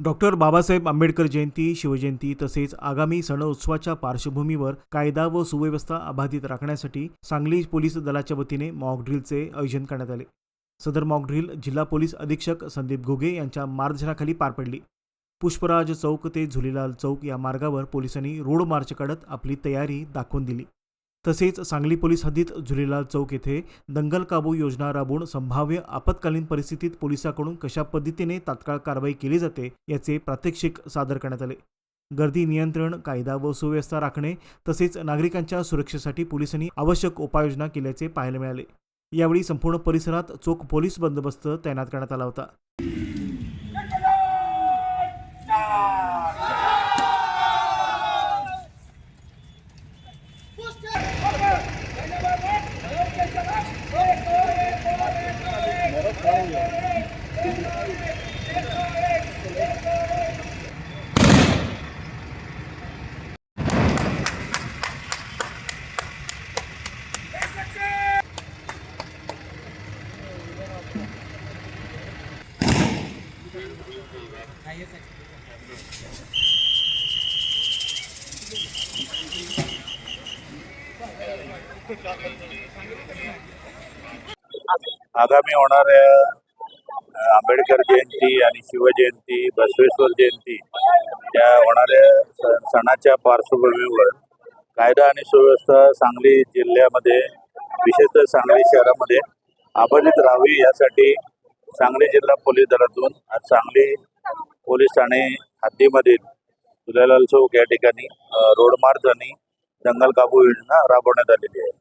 Doctor Babasaheb Ambedkar जयंती, शिवजयंती तसेच आगामी सण उत्सवाच्या पार्श्वभूमीवर कायदा व सुव्यवस्था अबाधित राखण्यासाठी सांगली पोलीस दलाच्या वतीने मॉक ड्रिलचे आयोजन करण्यात आले। सदर मॉक ड्रिल जिल्हा पोलीस अधीक्षक संदीप घुगे यांच्या मार्गदर्शनाखाली पार पडली। पुष्पराज चौक ते झुलेलाल चौक या मार्गावर पोलिसांनी रोड मार्च काढत आपली तयारी दाखवून दिली। तसेच सांगली पोलीस हद्दीत झुलेलाल चौक येथे दंगल काबू योजना राबवून संभाव्य आपत्कालीन परिस्थितीत पोलिसांकडून कशा पद्धतीने तात्काळ कारवाई केली जाते याचे प्रात्यक्षिक सादर करण्यात आले। गर्दी नियंत्रण, कायदा व सुव्यवस्था राखणे तसेच नागरिकांच्या सुरक्षेसाठी पोलिसांनी आवश्यक उपाययोजना केल्याचे पाहायला मिळाले। यावेळी संपूर्ण परिसरात चोख पोलीस बंदोबस्त तैनात करण्यात आला होता। आगामी होणाऱ्या आंबेडकर जयंती आणि शिवजयंती, बसवेश्वर जयंती या होणाऱ्या सणाच्या पार्श्वभूमीवर कायदा आणि सुव्यवस्था सांगली जिल्ह्यामध्ये, विशेषतः सांगली शहरामध्ये अबाधित राहावी यासाठी सांगली जिल्हा पोलीस दलातून आज सांगली पोलीस ठाणे हद्दीमधील झुलेलाल चौक या ठिकाणी रोड मार्च आणि दंगल काबू योजना राबवण्यात आलेली आहे।